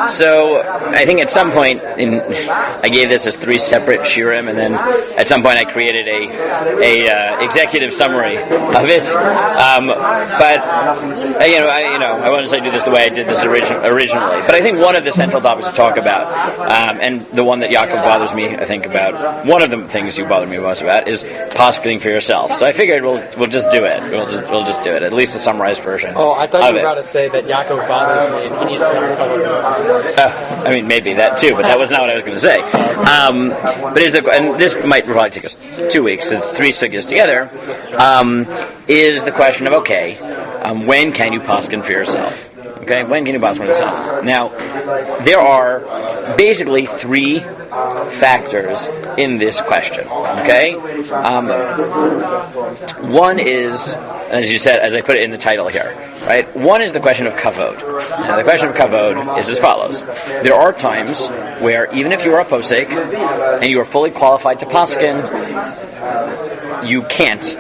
So I think at some point, I gave this as 3 separate shiurim, and then at some point I created a executive summary of it. But I wanted to do this the way I did this originally. But I think one of the central topics to talk about, and the one that Yaakov bothers me, I think about, one of the things you bother me most about is poskening for yourself. So I figured we'll just do it. We'll just do it. At least a summarized version. Oh, I thought you were about to say that Yaakov bothers me and he needs to be recovered. I mean, maybe that too, but that was not what I was going to say. But and this might probably take us 2 weeks. It's 3 sugyas together. Is the question of when can you posken for yourself? Okay, when can you posken for yourself? Now, there are basically 3 factors in this question. Okay, one is, as you said, as I put it in the title here, right? One is the question of kavod. Now, the question of kavod is as follows: there are times where even if you are a posek and you are fully qualified to posken, you can't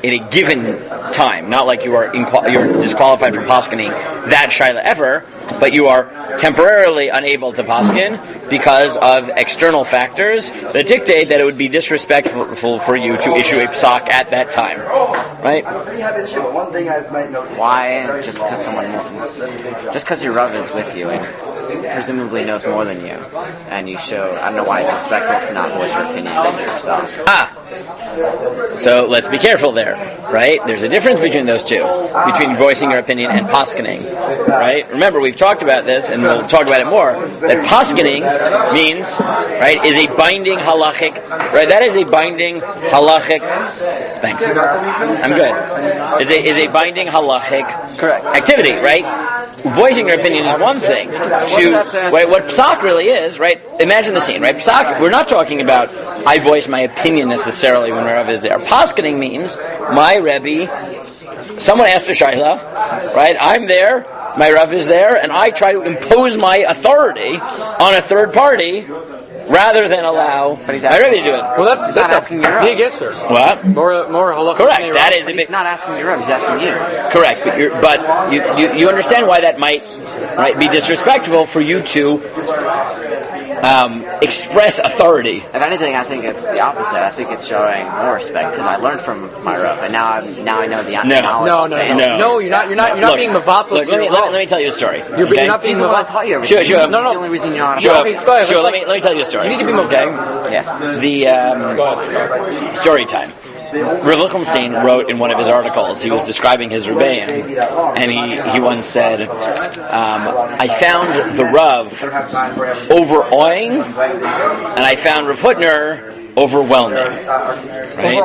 in a given time. Not like you're disqualified from poskening that shaila ever, but you are temporarily unable to posken because of external factors that dictate that it would be disrespectful for you to issue a psak at that time, right? Why? Just because your Rebbe is with you and presumably knows more than you, and you show, I don't know why it's respectful to not voice your opinion and yourself. So let's be careful there, right? There's a difference between those two, between voicing your opinion and poskening, right? Remember, we've talked about this, and we'll talk about it more, that poskening means, right, is a binding halachic, right? That is a binding halachic, thanks, I'm good, is a binding halachic correct activity, right? Voicing your opinion is one thing. What psak really is, right? Imagine the scene, right? Psak, we're not talking about I voice my opinion necessarily when my Rebbe is there. Poskening means my Rebbe, someone asked a shaila, right? I'm there, my Rebbe is there, and I try to impose my authority on a third party rather than allow my Rebbe to do it. Well, that's asking your big answer. What? More halakha. Correct. That is a big. He's not asking your Rebbe. He's asking you. Correct. But you understand why that might, right, be disrespectful for you to express authority. If anything, I think it's the opposite. I think it's showing more respect because I learned from my Rebbe, and now I know the knowledge. No, you're not Look, being mavatal. Look, let me tell you a story. You're not being mavatal. I taught you. Sure. No. The only reason you know how to Sure. Let me tell you a story. You need to be mavatal. Yes. The story time. Rav Lichtenstein wrote in one of his articles, he was describing his Rebbeim, and he once said, I found the Rav overawing, and I found Rav Hutner overwhelming. Right?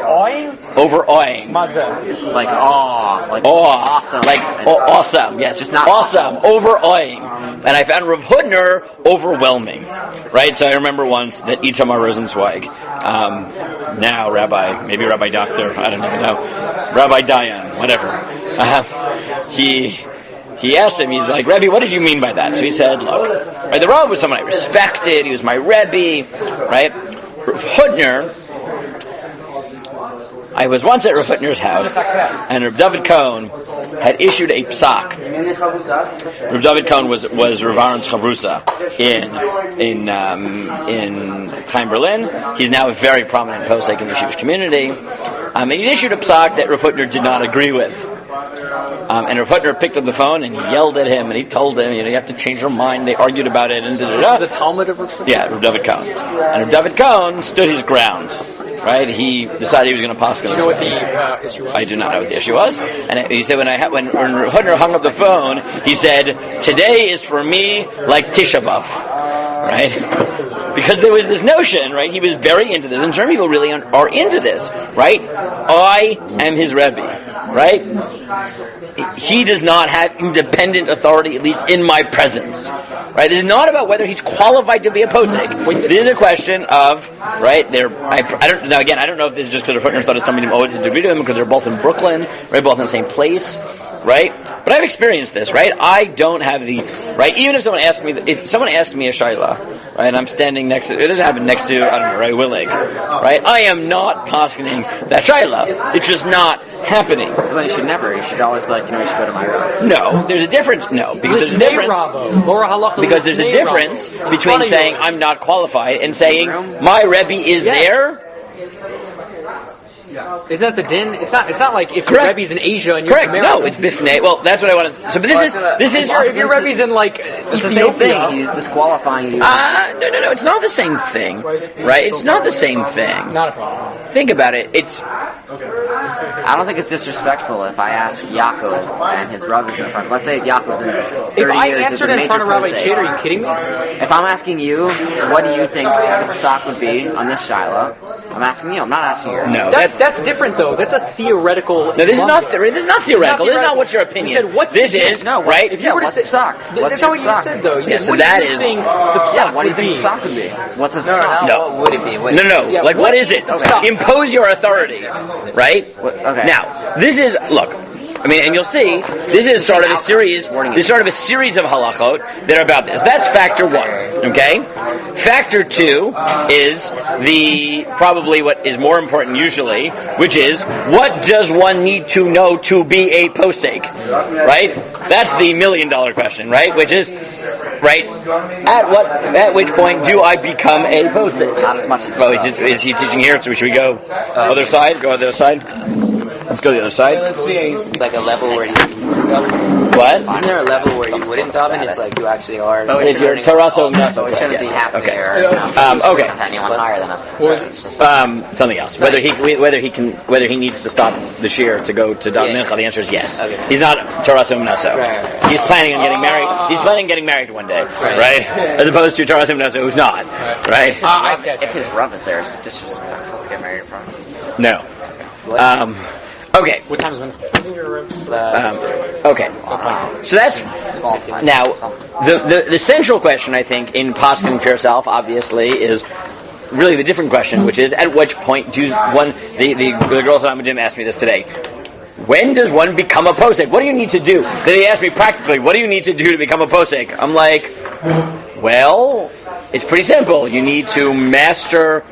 Overawing. Like awe. Like awesome. Like awesome. Yes, just not awesome. Overawing. And I found Rav Hutner overwhelming. Right? So I remember once that Itamar Rosenzweig, now Rabbi, maybe Rabbi Doctor, I don't even know, Rabbi Dayan, whatever. He asked him, he's like, Rebbe, what did you mean by that? So he said, look, right, the Rav was someone I respected, he was my Rebbe, right? Rav Hutner, I was once at Rav Hutner's house, and Rav David Cohen had issued a psak. Rav David Cohen was Rav Aaron's chavrusa in Chaim Berlin. He's now a very prominent posek in the Jewish community. And he issued a psak that Rav Hutner did not agree with. And Rav Hutner picked up the phone and he yelled at him and he told him, you have to change your mind. They argued about it. And this is a Talmud of Rav Hutner? Yeah, Rav David Cohen. And Rav David Cohen stood his ground. Right, he decided he was going to posken. Do you know what the issue was? I do not know what the issue was. And he said when Hutner hung up the phone, he said, "Today is for me like Tisha B'Av." Right, because there was this notion. Right, he was very into this, and certain people really are into this. Right, I am his Rebbe. Right, he does not have independent authority, at least in my presence. Right, this is not about whether he's qualified to be a posek. This is a question of I don't know if this is just because Rav Hutner thought his Talmidim owed to agree to him because they're both in Brooklyn, right, both in the same place, right? But I've experienced this, right? I don't have the right. Even if someone asked me a shaila, right, and I'm standing next to, it doesn't happen next to, I don't know, Ray Willig, right? I am not poskening that shaila. It's just not happening. So then you should never. You should always be like, you should go to my Rav. No, there's a difference. No, because there's a difference. Because there's a difference between saying I'm not qualified and saying my Rebbe is there. Isn't that the din? It's not like if Correct. your Rebbe's in Asia and you're Correct. in America. No, it's bifnei. Well, that's what I want to. So, but this is if your Rebbe's in like it's the same thing. He's disqualifying you. No. It's not the same thing, right? It's not the same thing. Not a problem. Think about it. I don't think it's disrespectful if I ask Yaakov and his Rav is in front. Let's say Yaakov's in 30 If I years. answered in front of Rabbi Kate, are you kidding me? If I'm asking you, what do you think the stock would be on this Shiloh? I'm asking you. I'm not asking you. No, that's different though. That's a theoretical. No, this is not theoretical. This is not what's your opinion. You said what's this the is no, right. If you were to say stock, that's not what you said though. You Yeah, said, so what that do you is- think the stock what do you think the would stock would be? What's the No, stock? no, No. what would it be? No. Yeah, Like what is it? Okay. Impose your authority, right? Okay. Now, this is look. I mean, and you'll see, this is sort of a series. This is sort of a series of halachot that are about this. That's factor one. Okay. Factor two is probably what is more important usually, which is what does one need to know to be a posek, right? That's the $1 million question, right? Which is, right? At which point do I become a posek? Not as much as. Oh, is he teaching here? So should we go other side? Go other side. Let's go to the other side. Let's see. Like a level where you. What? Isn't there a level where you wouldn't daven if like you actually are? If you're Torah So it shouldn't be half Okay. there. Okay. To anyone higher than us. Something else. Whether he needs to stop the shir to go to Dal Mincha, the answer is yes. Okay. He's not Torah Naso. Right. He's planning on getting married. He's planning on getting married one day, right? As opposed to Torah Naso, who's not, right? If his Rav is there, it's disrespectful to get married in front of him. No. Okay. What time is when? Okay. So that's now the central question I think in posking for yourself obviously is really the different question, which is at which point do one the girls at the gym asked me this today. When does one become a posek? What do you need to do? They asked me practically, what do you need to do to become a posek? I'm like, well, it's pretty simple. You need to master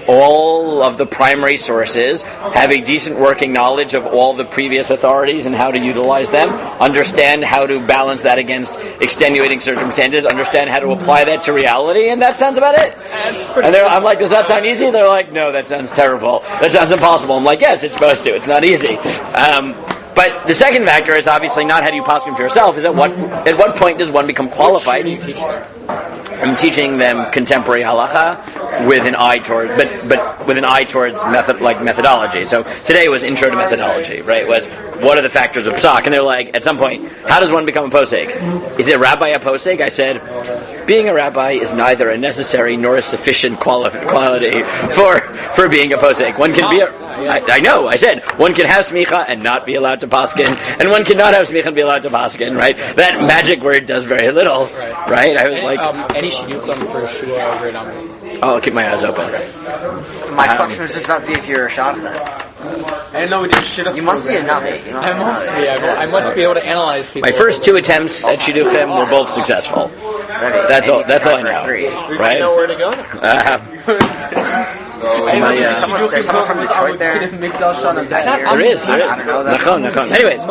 all of the primary sources, have a decent working knowledge of all the previous authorities and how to utilize them, understand how to balance that against extenuating circumstances, understand how to apply that to reality, and that sounds about it. And I'm like, does that sound easy? They're like, no, that sounds terrible. That sounds impossible. I'm like, yes, it's supposed to. It's not easy. But the second factor is obviously not how do you poskim for yourself, is at what point does one become qualified? What should you teach them? I'm teaching them contemporary halacha with an eye towards, but with an eye towards methodology. So today was intro to methodology, right? It was what are the factors of psak, and they're like, at some point, how does one become a posek? Is a rabbi a posek? I said, being a rabbi is neither a necessary nor a sufficient quality for being a posek. One can be I know. I said one can have smicha and not be allowed to paskin, and one cannot have smicha and be allowed to paskin. Right? That magic word does very little. Right? I was any shidduchim for Shua or Rinam. I'll keep my eyes open. My question was just about to be if you're a shadchan. I didn't know we did shit. You must be a navi. I must be able to analyze people. My first two attempts at shidduchim were both successful. That's all I know. Right? know where to go. There's someone from Detroit there. There is. I don't know that. Anyways,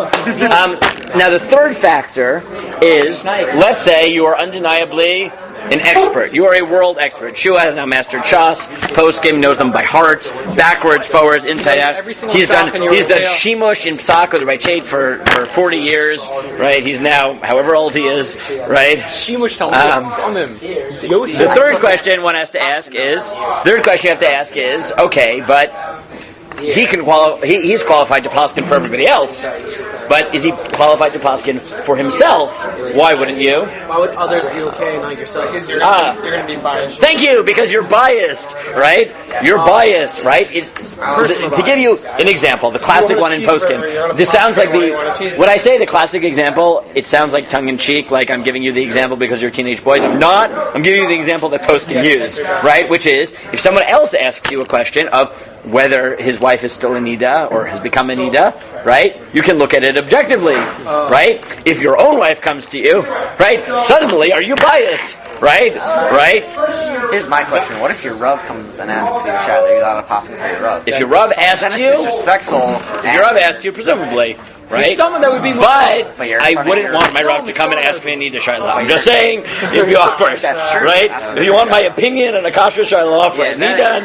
now the third factor is, let's say you are undeniably an expert. You are a world expert. Shua has now mastered Shas, Poskim, knows them by heart, backwards, forwards, inside out. He's done Shimush in Psak with the right shade for 40 years, right? He's now, however old he is, right? Shimush from him. The third question one has to ask is, okay, but he's qualified to paskin for everybody else, but is he qualified to paskin for himself? Why wouldn't you? Why would others be okay, not yourself? Because you're going to be biased. Thank you, because you're biased, right? You're biased, right? To give you an example, the classic one in poskin. This sounds like when I say the classic example, it sounds like tongue-in-cheek, like I'm giving you the example because you're teenage boys. I'm not. I'm giving you the example that poskin use, right? Which is, if someone else asks you a question of whether his wife is still a nida or has become a nida, right? You can look at it objectively, right? If your own wife comes to you, right? Suddenly, are you biased? right? Here's my question: what if your Rav comes and asks you, Shiloh, you're not a possible for your Rav? If your Rav asks you, disrespectful. If your Rav asks you, presumably, right? Someone that would be but I wouldn't want my Rav to come and ask me a Nida Shiloh. I'm just saying, it'd be awkward. That's true. Right? If you want my opinion on a Kosher Shiloh for a Nida,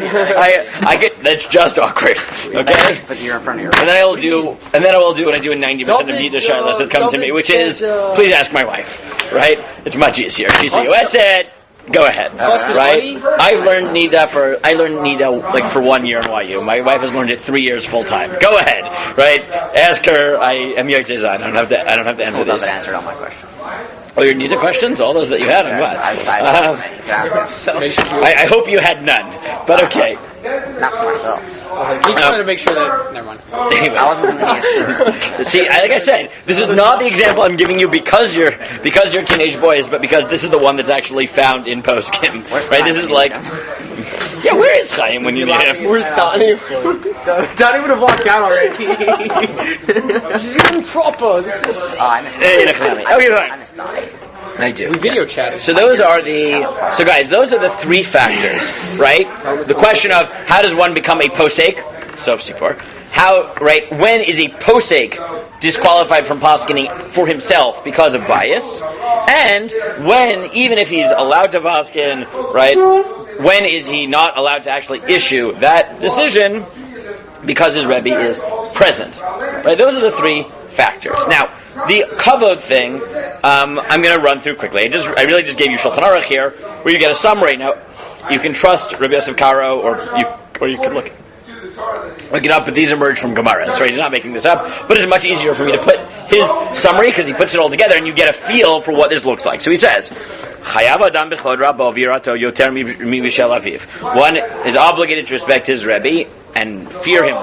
I get that's just awkward. Okay? But you're in front of your And then I will do what I do in 90% of Nida Shilohs that come to me, which is, please ask my wife. Right? It's much easier. She says, that's it. Go ahead, right? I learned Nida for 1 year in YU. My wife has learned it 3 years full time. Go ahead, right? Ask her. I am Yotzei Zan. I don't have to answer this. That answered all my questions. Oh, your Nida questions? All those that you had? On what? I hope you had none. But okay. Not for myself. He's trying to make sure that. Never mind. I wasn't thinking of See, like I said, this is not the example I'm giving you because you're teenage boys, but because this is the one that's actually found in Poskim. Right? This is like, yeah. Where is Chaim when you need him? Where's Donnie? Donnie would have walked out already. This is improper. This is. Oh, I missed it. Okay, I missed Donnie. I do. We video chatted. So guys, those are the three factors, right? The question of how does one become a posek, sof sipor? How, right? When is a posek disqualified from poskening for himself because of bias? And when, even if he's allowed to posken, right? When is he not allowed to actually issue that decision because his Rebbe is present? Right? Those are the three factors. Now, the kavod thing, I'm going to run through quickly. I really just gave you Shulchan Aruch here, where you get a summary. Now, you can trust Rabbi Yosef Karo, or you can look it up, but these emerge from Gemaras, right? He's not making this up, but it's much easier for me to put his summary, because he puts it all together, and you get a feel for what this looks like. So he says, one is obligated to respect his Rebbe, and fear him,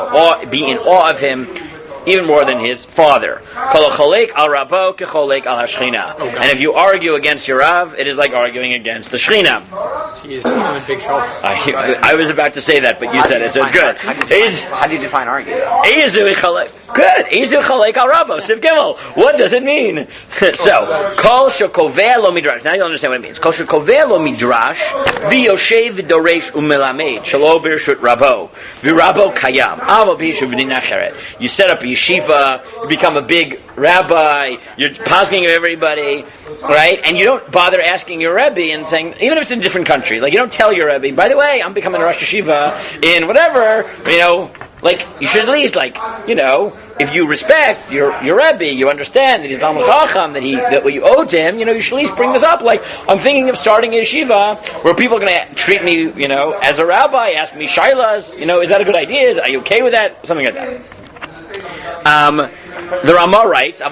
be in awe of him, even more than his father. And if you argue against your Rav, it is like arguing against the Shechina. He is in big trouble. I was about to say that, but you said it, so it's good. How do you define argue, though? Good. What does it mean? So, Kol shekoveh lo midrash. Now you understand what it means. Kol shekoveh lo midrash, v'yoshev v'doresh u'melamed, shelo b'rshut rabo, v'rabo kayam, avo b'yishuv b'din acheret. You set up a yeshiva, you become a big rabbi, you're posking of everybody, right? And you don't bother asking your Rebbe and saying, even if it's in a different country, like you don't tell your Rebbe, by the way, I'm becoming a Rosh Yeshiva in whatever, like, you should at least, if you respect your Rebbe, you understand that he's Talmid Chacham, that what you owe to him, you should at least bring this up. Like, I'm thinking of starting a yeshiva where people are going to treat me, as a rabbi, ask me shailas, is that a good idea? Are you okay with that? Something like that. The Ramah writes, now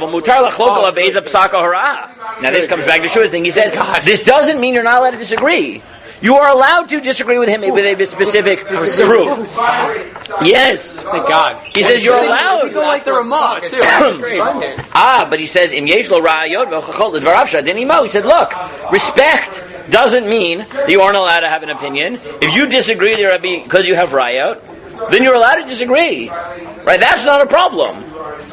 this comes back to Shua's thing. He said, this doesn't mean you're not allowed to disagree. You are allowed to disagree with him with a specific proof. Yes. Thank God. He says you're allowed. You go like the Ramah, too. Great. But he says, in Yesh lo ra'ayot v'chachot l'dvarav shadin imo. He said, look, respect doesn't mean that you aren't allowed to have an opinion. If you disagree with your Rebbe because you have ra'ayot, then you're allowed to disagree. Right? That's not a problem.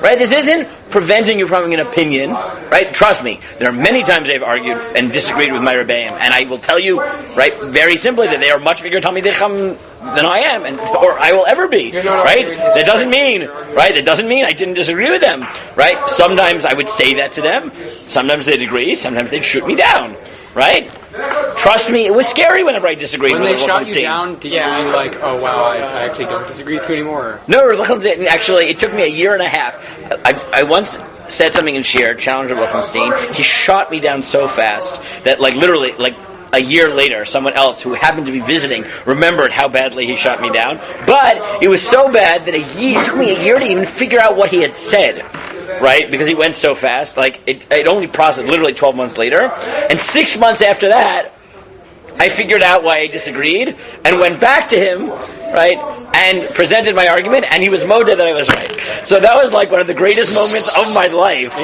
Right? This isn't preventing you from having an opinion. Right? Trust me, there are many times I've argued and disagreed with my Rebbeim, and I will tell you, right, very simply, that they are much bigger Talmidei Chacham than I am, or I will ever be. Right? That doesn't mean I didn't disagree with them. Right? Sometimes I would say that to them. Sometimes they'd agree. Sometimes they'd shoot me down. Right? Trust me, it was scary whenever I disagreed with When they shot you down, did you be like, oh wow, I actually don't disagree with you anymore? No, actually, it took me a year and a half. I once said something in Shir, challenged Lichtenstein. He shot me down so fast that, literally, a year later, someone else who happened to be visiting remembered how badly he shot me down. But it was so bad that it took me a year to even figure out what he had said. Right? Because he went so fast. It only processed literally 12 months later. And 6 months after that, I figured out why I disagreed and went back to him, right, and presented my argument, and he was moded that I was right. So that was one of the greatest moments of my life.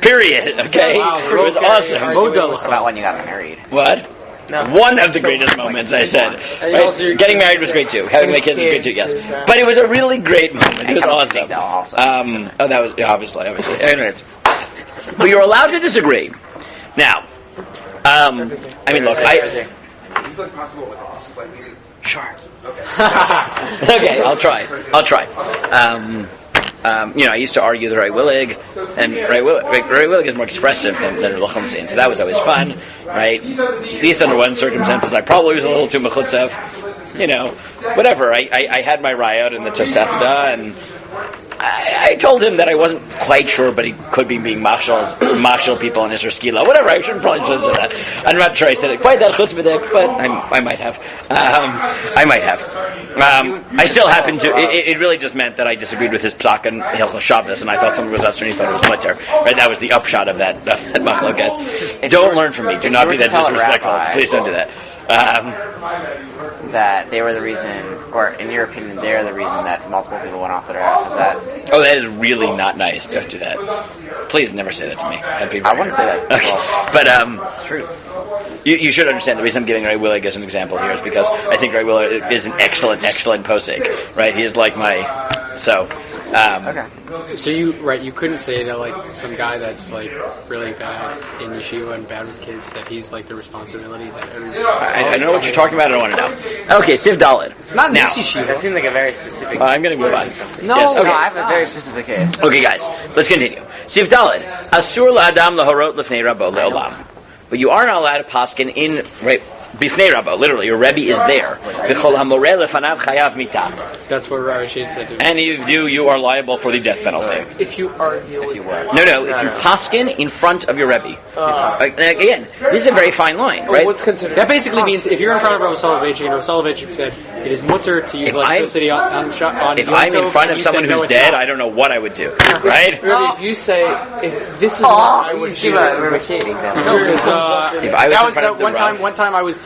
Period. Okay? It was awesome. About when you got married. What? No. One of the greatest moments, I said. Right? Getting married was great too. Having my kids was great too, yes. But it was a really great moment. It was awesome. That was, obviously. Anyways. But you're allowed to disagree. Now, I mean, look, Is it like possible with slightly? Sure. Okay. Okay, I'll try. I used to argue the Ray Willig, and Ray Willig is more expressive than Luchamsin, so that was always fun, right? At least under one circumstances, I probably was a little too mechutzev, whatever. I had my riot in the Tosefta, and I told him that I wasn't quite sure, but he could be being marshal people in Isser Skila. Whatever, I probably shouldn't say that. I'm not sure I said it quite that chutzpahdik, but I might have. I still happen to. It really just meant that I disagreed with his psak and Hilchos Shabbos, and I thought someone was Esther and he thought it was mutter. Right? That was the upshot of that machlokes. Don't learn from me. Do not be that disrespectful. Please don't do that. That they were the reason, or in your opinion, they're the reason that multiple people went off the draft. Is that? Oh, that is really not nice. Don't do that. Please never say that to me. I wouldn't say that. Okay. Well, but it's the truth. You should understand the reason I'm giving Ray Willig as an example here is because I think Ray Willig is an excellent posek. Right? He is like my Okay. So you couldn't say that like some guy that's like really bad in yeshiva and bad with kids that he's like the responsibility that everybody. I know what you're talking about. I don't want to know. Okay, Siv Dalet. Not in now. this yeshiva. That seemed like a very specific. I'm going to move on. No, yes, okay. No, I have a very specific case. Okay, guys, let's continue. Siv Dalet. Asur la'adam lahorot lefnei rabo le'olam. But you are not allowed to paskin in bifnei rabo. Literally, your Rebbe is there. V'chol hamoreh lefanav chayav mitah. That's what Rabbi Shade said to me. And if you do, you are liable for the death penalty. If you argue with No, if you paskin in front of your Rebbe. Again, this is a very fine line, right? What's considered? That basically means if you're in front of Rabbi Soloveitchik and Rabbi Soloveitchik said it is mutter to use electricity on if I'm in front of someone who's dead, I don't know what I would do, right? If you say, if this is what I would do, Give a Rebbe Shade example. If I was that in was front of the one Rav- time I was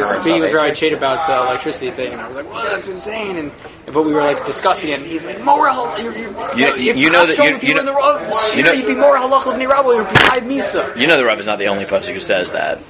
speaking with Rabbi Shade about the electricity thing, and I was like, "Well, that's insane." But we were like discussing it, and he's like, "Moral, you'd be more halachah than Rabbi, you'd be high misa." You know the Rav is not the only pasuk who says that.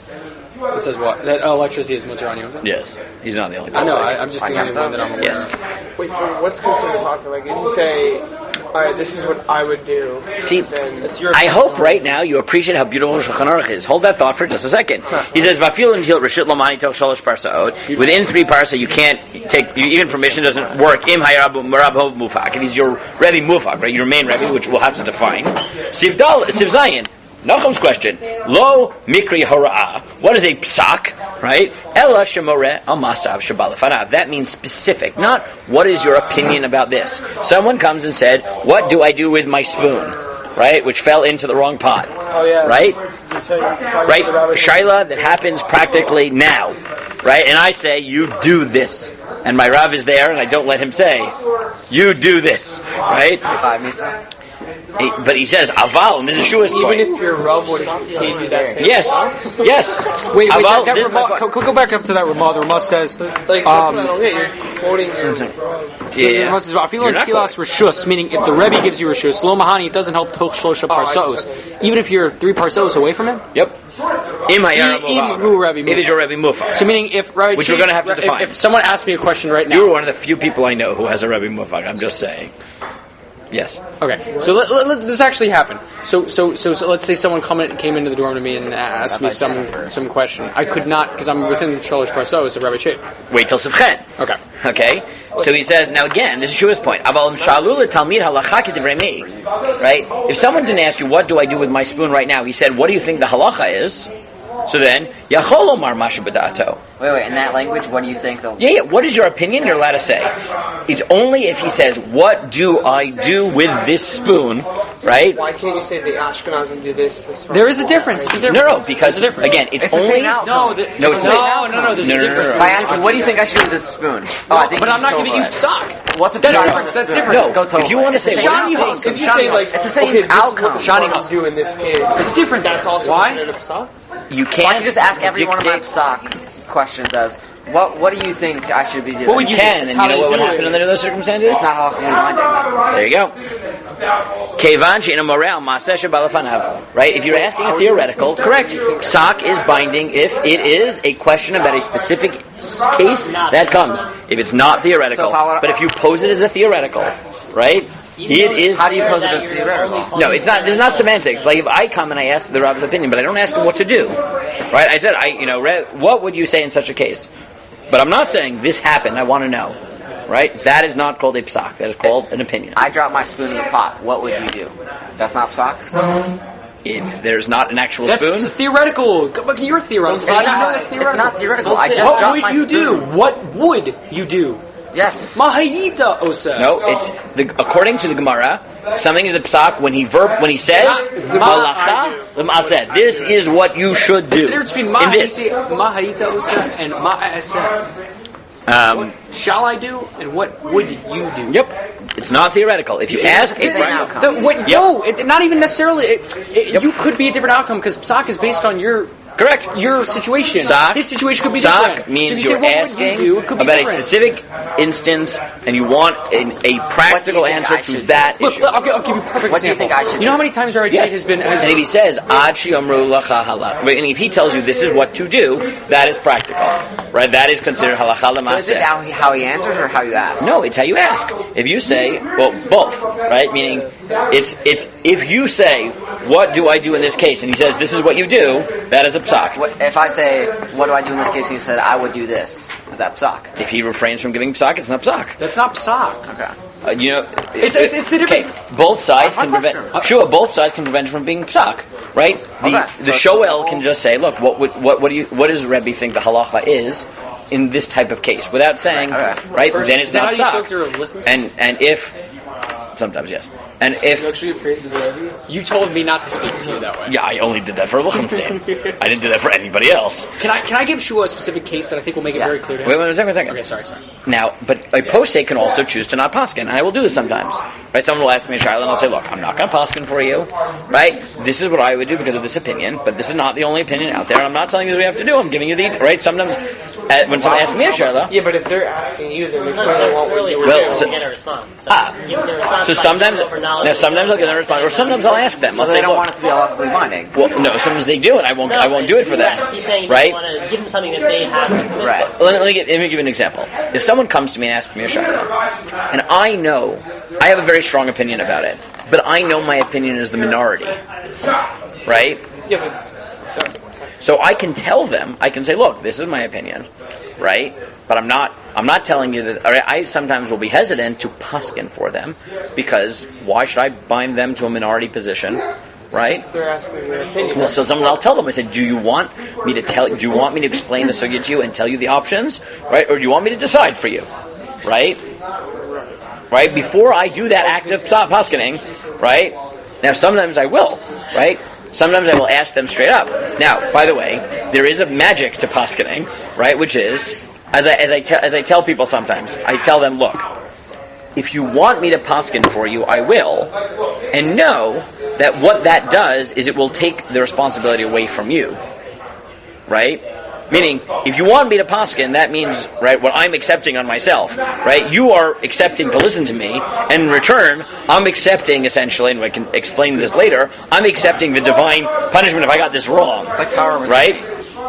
It says what? That electricity is mutter on Yom Tov? Yes, he's not the only I know. pasuk. I'm just the only one that I'm aware Yes. of. wait, what's considered possible? Like, if you say, all right, this is what I would do. See, then I hope right now you appreciate how beautiful Shulchan Aruch is. Hold that thought for just a second. He says, "Vafil until Rishit Lamani Toch Shalosh Parsaot." Within 3 parsa, you can't take. Even permission doesn't work. Im Hayarabu Marabhov Mufak. If he's your Rebbe Mufak, right? Your main Rebbe, which we'll have to define. Siv Zayin. Nachum's question: Lo mikri hara'ah. What is a psak? Right? Ela shemoreh al masav shabalafanav. That means specific, not what is your opinion about this. Someone comes and said, "What do I do with my spoon?" Right? Which fell into the wrong pot. oh yeah, Right? Right? Shaila that happens practically now. Right? And I say, "You do this." And my Rav is there, and I don't let him say, "You do this." Right? But he says aval, and this is Shua's point. Even if your Rav would gave you that same Yes. Wait, Aval, that this is my Ramah, go back up to that Ramah. The Ramah says, like, that's what I don't get. You're quoting your the Ramah says, "Afilu tilas rishus," meaning if the Rebbe gives you rishus, lo mahani, it doesn't help toch shlosha parsos. Even if you're 3 parsos away from him. Yep. Im who Rebbe It is your Rebbe Mufak. So meaning if Rabbi Which we're going to have to define. If someone asks me a question right now, You're one of the few people I know who has a Rebbe Mufak. I'm just saying. Yes. Okay, so let this actually happen. So let's say someone came into the dorm to me and asked me some question. I could not, because I'm within Sholosh Parsos of Rabbi Shade. Wait till Sivchen. Okay. So he says, now again, this is Shua's point. Right? If someone didn't ask you, what do I do with my spoon right now? He said, what do you think the halacha is? So then, Yachol Omar Masha B'da'ato. Wait, in that language, what do you think? Yeah, what is your opinion? You're allowed to say. It's only if he says, what do I do with this spoon, right? Why can't you say the Ashkenazim do this? There is a difference. No, because, again, it's only... No, there's a difference. If I ask you, what do you think I should do with this spoon? I think but I'm not giving you psak. What's the difference? That's different. No, if you want to say... Shani Hus. If you say, like, it's the same okay, outcome. This is what I do in this case. It's different. That's also considered a psak? You I can't can just ask every one of my psak questions as, what do you think I should be doing? What would you can, and you know what would happen under those circumstances? It's not halachically binding. There you go. Kevan she'ina morel maaseh shebalafanav. Right? If you're asking a theoretical, correct. Psak is binding if it is a question about a specific case that comes. If it's not theoretical, but if you pose it as a theoretical, right? It is. How do you pose it as theoretical? No, it's not. There's not semantics. Like if I come and I ask the Rebbe's opinion, but I don't ask him what to do, right? I said, what would you say in such a case? But I'm not saying this happened. I want to know, right? That is not called a psak. That is called an opinion. I drop my spoon in the pot. What would you do? That's not psak. If there's not an actual That's spoon, theoretical. You're theoretical. You know that's theoretical. It's not theoretical. I just What dropped would my you spoon. do? What would you do? Yes. Mahayita osa. no. It's according to the Gemara. Something is a psak when he says halacha l'maaseh. This is what you should do. There's between in this. mahayita osa and ma'aseh. What shall I do and what would you do? Yep. It's not theoretical. If you ask a Same outcome. No, not even necessarily. You could be a different outcome because psak is based on your situation. Psak, his situation could be different. Psak means so you're asking about a specific instance and you want a practical answer to that Look, issue. I'll give you a perfect What do you example. think I should You know how many times Rabbi Yes. has been... And if he says, Ad shi amru lacha halach, and if he tells you this is what to do, that is practical. Right? That is considered halacha So is it l'maaseh. how he answers or how you ask? No, it's how you ask. If you say, well, both, right? Meaning, it's if you say, what do I do in this case? And he says, this is what you do, that is a psak. If I say, what do I do in this case? He said, I would do this. Is that psak? If he refrains from giving psak, it's not psak. That's not psak. Okay. It's the difference. Okay, both sides can prevent. Sure, both sides can prevent it from being psak, right? The shoel can just say, look, what does Rebbe think the halacha is in this type of case, without saying, right? Then it's not psak. And if sometimes yes. And if you told me not to speak to you that way. Yeah, I only did that for Lichtenstein. I didn't do that for anybody else. Can I give Shua a specific case that I think will make it very clear to him? Wait a second. Okay, sorry. Now, but a posek can also choose to not paskin, and I will do this sometimes. Right? Someone will ask me a child, and I'll say, look, I'm not going to paskin for you. Right? This is what I would do because of this opinion, but this is not the only opinion out there. I'm not telling you this we have to do. I'm giving you the right. Sometimes when someone asks me a shaila, Yeah, but if they're asking you, then they clearly want what you would well, do. Get a response. So sometimes I'll get a response, or sometimes I'll ask them. I'll So say, they don't look, want it to be halachically binding. well, no, sometimes they do, and I won't do it for them. He's saying right? you want to give them something that they have. Right. Let me give you an example. If someone comes to me and asks me a shaila, and I know I have a very strong opinion about it, but I know my opinion is the minority, right? Yeah, So I can tell them, I can say, look, this is my opinion, right? But I'm not telling you that. I sometimes will be hesitant to paskin for them because why should I bind them to a minority position, right? they're asking your opinion. Well, so I'll tell them. I said, do you want me to explain the sugya to you and tell you the options, right? Or do you want me to decide for you, right? Right? Before I do that act of paskining, right? Now, sometimes I will, right? Sometimes I will ask them straight up. Now, by the way, there is a magic to paskining, right? Which is, as I tell people sometimes, I tell them, look, if you want me to paskin for you, I will, and know that what that does is it will take the responsibility away from you, right? Meaning, if you want me to paskin, that means, right, what I'm accepting on myself, right? You are accepting to listen to me, and in return, I'm accepting, essentially, and I can explain this later, I'm accepting the divine punishment if I got this wrong. It's like power of right?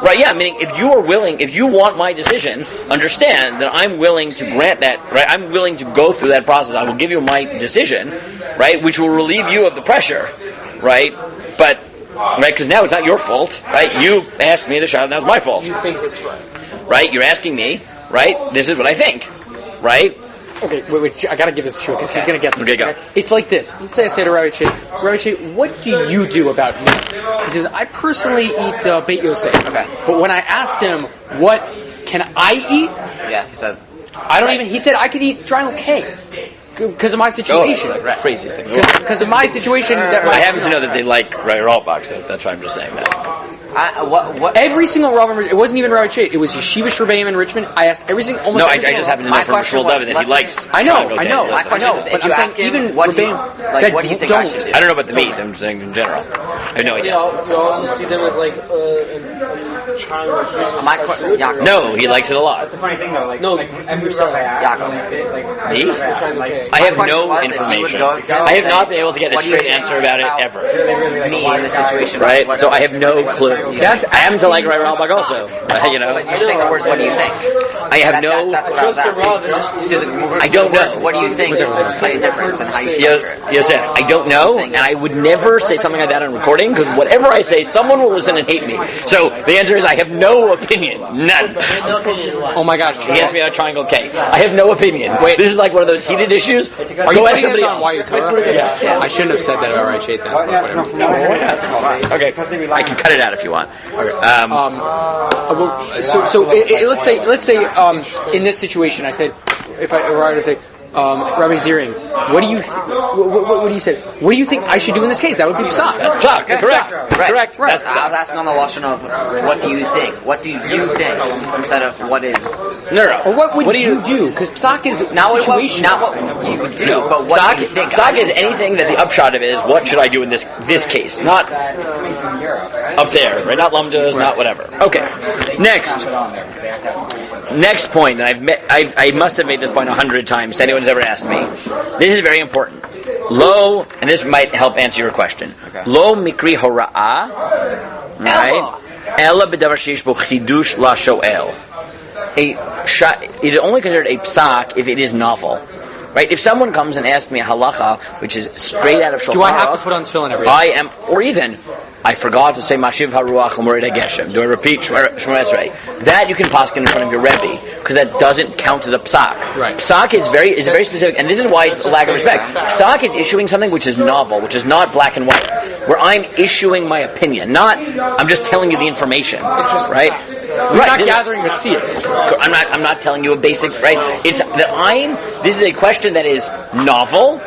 Right, yeah, meaning if you want my decision, understand that I'm willing to grant that, right? I'm willing to go through that process. I will give you my decision, right? Which will relieve you of the pressure, right? But, right, because now it's not your fault, right? You asked me the shayla, now it's my fault. You think it's right. Right? You're asking me, right? This is what I think, right? Okay, wait, I gotta give this to Shua because he's gonna get this. Okay, go. It's like this. Let's say I say to Rabbi Che, what do you do about me? He says, I personally eat Beit Yosef. Okay. But when I asked him, what can I eat? Yeah, he said. I don't even, he said I could eat dry cake. Because of my situation. Oh, right. Craziest thing. Because of my situation. I happen to know that they like raw box. That's why I'm just saying that. What? Every single Rav, it wasn't even Rabbi Che, it was Yeshiva Rebbeim in Richmond. I asked every single, almost No, I every single just happen to know My from question Shul was, David that he let's likes. say- I know. My question is, but if you I'm ask saying him, even what do you, Rebbeim like, that what do you think I should do? I don't know about the meat. I'm just saying in general. I have no idea. You also see them as like Yaakov. No, he likes it a lot. That's the funny thing though. Like, No, like every stuff I ask, Me? I have no information. I have not been able to get a straight answer about it ever. Me in the situation. Right? So I have no clue. That's I happen to like Ray Ralbach also. You know? But you're saying the words, what do you think? I have no... That's what I was asking. I don't know. What do you think is a slight difference in how you structure it? Yosef, I don't know, and I would never say something like that on recording, because whatever I say, someone will listen and hate me. So the answer is I have no opinion. None. No opinion on what? Oh my gosh. He asked me about Triangle K. I have no opinion. Wait, this is like one of those heated issues. Are you Go ask putting this somebody on else. Why You Torah? Yes. I shouldn't have said that about Right Shade then. But whatever. Okay, I can cut it out if you want. Okay. Let's say in this situation, I said, if I were to say, Rabbi Zirirng, what do you say? What do you think I should do in this case? That would be psak. That's psak. Correct. Right. Correct. Right. That's I was asking on the lashon of what do you think? What do you think instead of what is? No. Or what would you do? Because psak is Not situation. not what you would do, but what Psak, do you think? psak is anything that the upshot of it is what should I do in this case, not up there, right? Not lumdas, not whatever. Okay. Next point, and I must have made this point 100 times to anyone who's ever asked me. This is very important. Lo, and this might help answer your question. Lo mikri hora'ah, right? Ela b'davar sheish bo chidush la sho'el. It is only considered a psak if it is novel. Right? If someone comes and asks me a halacha, which is straight out of Shulchan Do I have Aruch, to put on tefillin every day? I am, or even, I forgot to say Mashiv HaRuach U'Morid HaGeshem. Do I repeat Shema Esrei? That you can paskin in front of your Rebbe, because that doesn't count as a psak. Right. Psak is very specific, and this is why it's a lack of respect. Psak is issuing something which is novel, which is not black and white, where I'm issuing my opinion, not I'm just telling you the information. Right? You're not gathering Metzias. I'm not telling you a basic, right? It's that this is a question that is novel,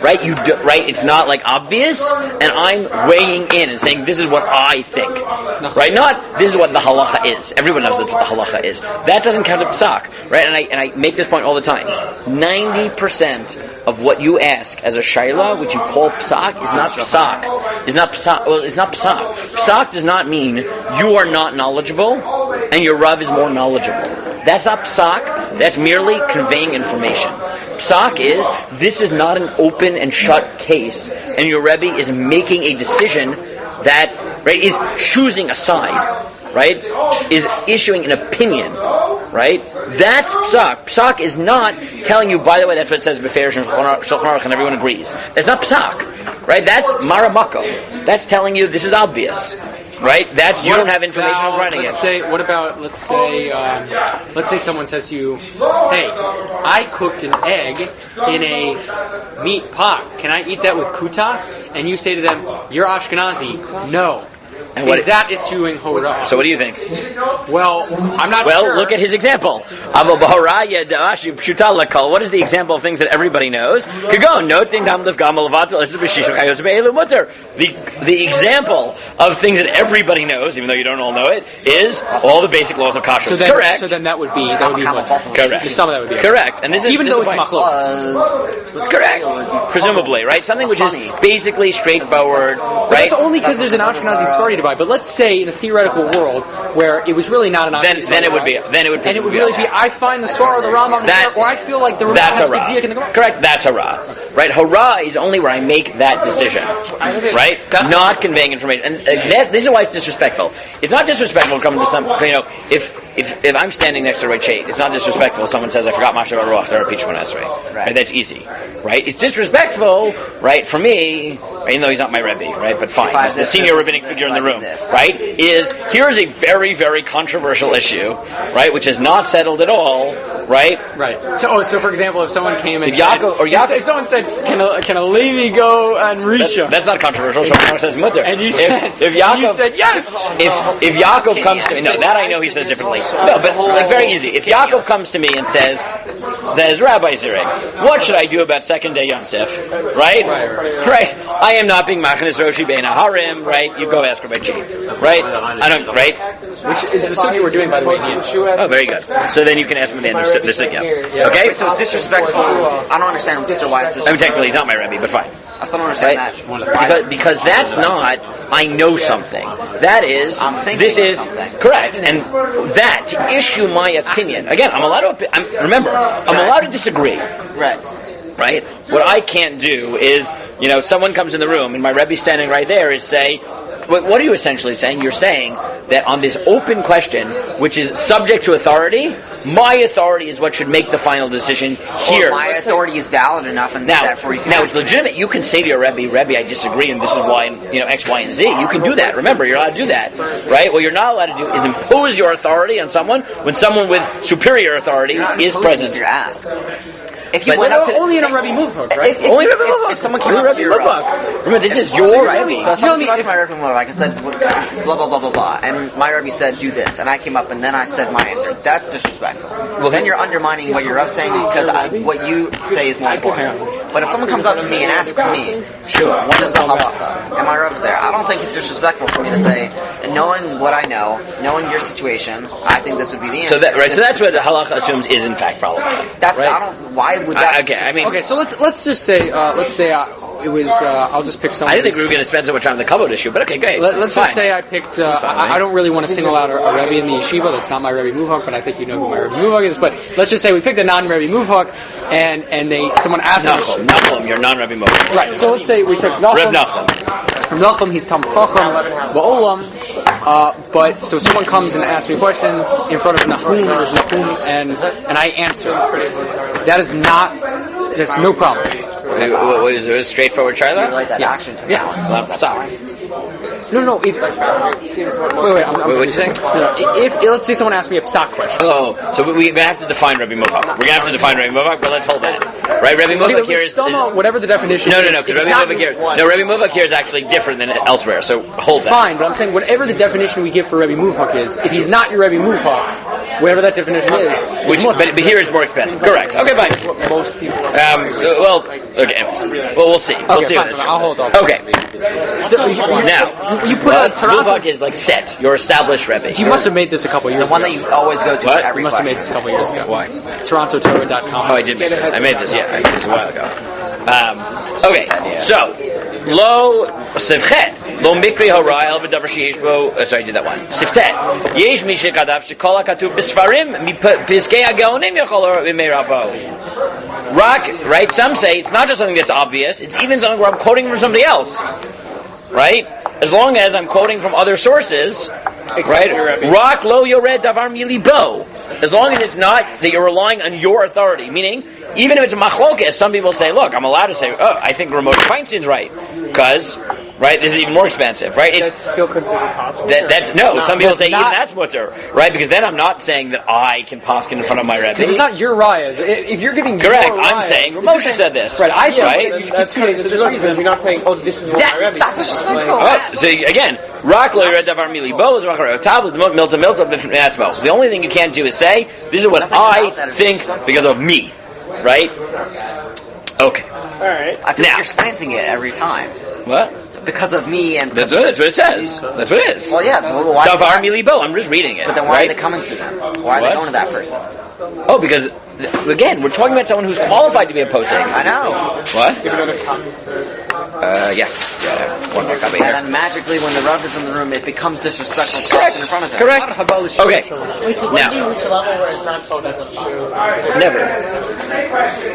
right? Right? It's not like obvious, and I'm weighing in and saying this is what I think, right? Not this is what the halacha is. Everyone knows that's what the halacha is. That doesn't count as psak, right? And I make this point all the time. 90% of what you ask as a shaila, which you call psak, is not psak. Is not psak. Well, it's not psak. Psak does not mean you are not knowledgeable and your Rav is more knowledgeable. That's not psak. That's merely conveying information. Psak is, this is not an open and shut case, and your Rebbe is making a decision that, right, is choosing a side, right, is issuing an opinion, right? That's psak. Psak is not telling you, by the way, that's what it says B'Feir Shulchan Aruch, and everyone agrees. That's not psak, right? That's maramako. That's telling you this is obvious. Right? That's you don't have information on writing it. Let's say someone says to you, "Hey, I cooked an egg in a meat pot. Can I eat that with kuta?" And you say to them, "You're Ashkenazi." No. And is that issuing horah? So what do you think? Well, I'm not sure. Well, look at his example. What is the example of things that everybody knows? The example of things that everybody knows, even though you don't all know it, is all the basic laws of kashrus. Correct. So then that would be mutter. Correct. The stomach that would be correct. And this is even though it's machlokes. Correct. Presumably, right? Something which is basically straightforward, right? That's only because there's an Ashkenazi Sephardi divide. But let's say in a theoretical world where it was really not an Ashkenazi then it would be. And it would really be. I find the Svar or the Rambam, or I feel like the Rambam has good diak in the Gemara. Correct. That's hara. Right. Hara is only where I make that decision. Right. Not conveying information. And this is why it's disrespectful. It's not disrespectful coming to some. If I'm standing next to Ray Chait, it's not disrespectful if someone says I forgot Masha Baruch or Pichman Esrei. Right. That's easy. Right. It's disrespectful. Right. For me, even though he's not my Rebbe. Right. But fine. He's the senior rabbinic figure in the room. Right. Here's a very, very controversial issue. Right. Which is not settled at all. Right. Right. So for example, if someone came and if someone said, "Can a Levi go and Risha?" That's not controversial. Shulchan says mutter. And you said, you said yes. If Yaakov comes to me, no, that I know he says differently. No, but like very easy. If Yaakov comes to me and says Rabbi Zirirng, what should I do about second day Yom Tif? Right. I am not being machnes roshi bein harim. Right. You go ask Rabbi G. Right. I don't. Right. Which is the sufi we're doing, by the way. Oh, very good. So then you can ask him at the end of the sugya. Okay. So it's disrespectful. I don't understand why it's disrespectful. Technically, he's not my Rebbe, but fine. I still don't understand that. Because that's not, I know something. That is, I'm thinking this is something. correct. And that, to issue my opinion, again, I'm allowed to, remember, I'm allowed to disagree. Right? What I can't do is, someone comes in the room and my Rebbe standing right there is say, what are you essentially saying? You're saying that on this open question, which is subject to authority, my authority is what should make the final decision here. Or my authority is valid enough, and therefore you can. Now it's legitimate. You can say to your Rebbe, I disagree, and this is why, X, Y, and Z. You can do that. Remember, you're allowed to do that, right? What you're not allowed to do is impose your authority on someone when someone with superior authority is present. If you're asked. If you went up to only in a Rebbe Muvhak, right? If someone came up to your remember, this is your Rebbe. So if someone came up to my Rebbe Muvhak and said blah blah blah blah blah, and my Rebbe said do this, and I came up and then I said my answer. That's disrespectful. Well, then you're undermining what you're saying because what you say is more important. But if someone comes up to me and asks me, what is the halacha? And my Rebbe's there, I don't think it's disrespectful for me to say, knowing what I know, knowing your situation, I think this would be the answer. So that's what the halacha assumes is in fact problematic. Why would that? Okay, so let's just say it was. I'll just pick someone. I didn't think we were going to spend so much time on the kavod issue, but okay, great. Let's just say I picked. I don't really want to single out a Rebbe in the yeshiva. That's not my Rebbe Muvhak, but I think you know who my Rebbe Muvhak is. But let's just say we picked a non-Rebbe Muvhak, and someone asked me. Nachum, your non-Rebbe Muvhak. Right. So let's say we took Nachum. Reb Nachum. Nachum, he's Tam Chacham Ba'olam. But so someone comes and asks me a question in front of Nachum, and I answer. That is not. That's no problem. What is it? A straightforward try there? Yes. Yeah. Stop. No. Wait. What did you say? If let's say someone asks me a psak question. Oh, so we have to define Rebbe Muvhak. We're going to have to define Rebbe Muvhak, but let's hold that. Right? Rebbe Muvhak here is whatever the definition. No. Because Rebbe Muvhak here is actually different than elsewhere. So hold that. Fine, but I'm saying whatever the definition we give for Rebbe Muvhak is, if he's not your Rebbe Muvhak, whatever that definition is, but here is more expensive. Correct. Okay, fine. What most people. We'll see. We'll see. I'll hold on. Okay. So now you put a Toronto. Muvhak is like set. Your established Rebbe. You must have made this a couple years ago. The one that you always go to. What? You must have made this a couple years ago. Why? TorontoTorah.com. Oh, I did make this. I made this. Yeah, I made this a while ago. Okay. So lo sifchet lo mikri horai el v'davar sheyesh bo. Sorry, I did that one. Siftet yesh mi shekadav shekol hakatuv b'sfarim mi piskei hageonim yachol v'meirabo. Right? Some say it's not just something that's obvious. It's even something where I'm quoting from somebody else. Right? As long as I'm quoting from other sources, right? Rak lo yored davar milibo. As long as it's not that you're relying on your authority, meaning even if it's a machlokes, some people say, look, I'm allowed to say, I think Ramosha Feinstein's right, because right, this is even more expensive, right? That's still considered possible. Some people say even that's mutter, right? Because then I'm not saying that I can paskin in front of my Rebbe. It's not your rayas. If you're giving correct, your I'm rayas, saying Ramosha said this, right? I think right? That's the reason we're not saying, this is what my Rebbe says. So again, Rak lo yored davar milibo is milta. The only thing you can't do is say, this is what I think because of me, right? Okay. All right. I think you're slanting it every time. What? Because of me and... That's what it says. That's what it is. Well, yeah. Well, why... Davar milibo. I'm just reading it. But then why are they coming to them? Why are they going to that person? Oh, because, again, we're talking about someone who's qualified to be a posek. I know. What? Give another copy. Yeah. One more copy here. And then magically, when the Rav is in the room, it becomes disrespectful to person in front of him. Correct. Okay. Wait, so when do you reach a level where it's not respectful?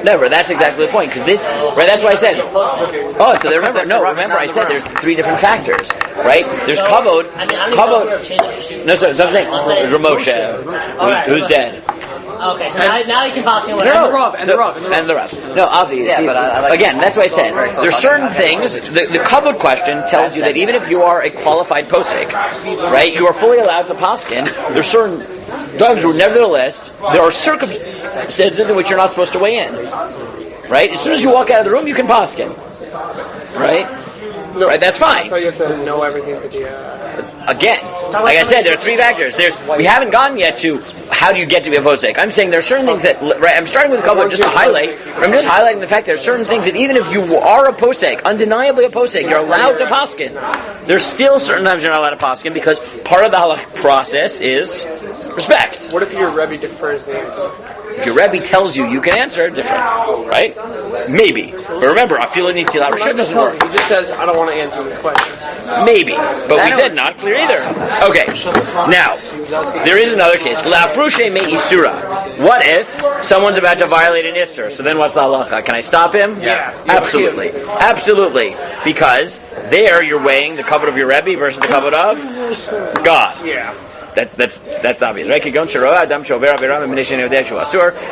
Never. That's exactly the point. Because this, right? That's why I said. Oh, so remember I said there's three different factors, right? There's kavod. I don't even know if changed your sheet. No, so I'm saying Ramosha, who's dead. Okay, so now you can pass me No, and the Rav. No, obviously. Yeah, but I like again, that's why I said there's certain things. The kavod question tells you that even if you are a qualified posek, right, you are fully allowed to paskin. There's certain times where, nevertheless, there are circumstances in which you're not supposed to weigh in. Right? As soon as you walk out of the room, you can paskin. Right? No, right? That's fine. I thought you have to know everything to be Again, like I said, there are three factors. We haven't gotten yet to how do you get to be a posek. I'm saying there are certain things that, right, I'm starting with kavod just to highlight. I'm just highlighting the fact there are certain things that even if you are a posek, undeniably a posek, you're allowed to paskin. There's still certain times you're not allowed to paskin because part of the halakhic process is respect. What if your Rebbe defers the answer? If your Rebbe tells you you can answer, different, right? Maybe. But remember, afilu nitila rishut doesn't work. He just says, I don't want to answer this question. Maybe. But we said not clear either. Okay. Now, there is another case. La'afrushe me isura. What if someone's about to violate an isur? So then what's the halacha? Can I stop him? Yeah. Absolutely. Absolutely. Because there you're weighing the covet of your Rebbe versus the covet of God. Yeah. That's obvious, right?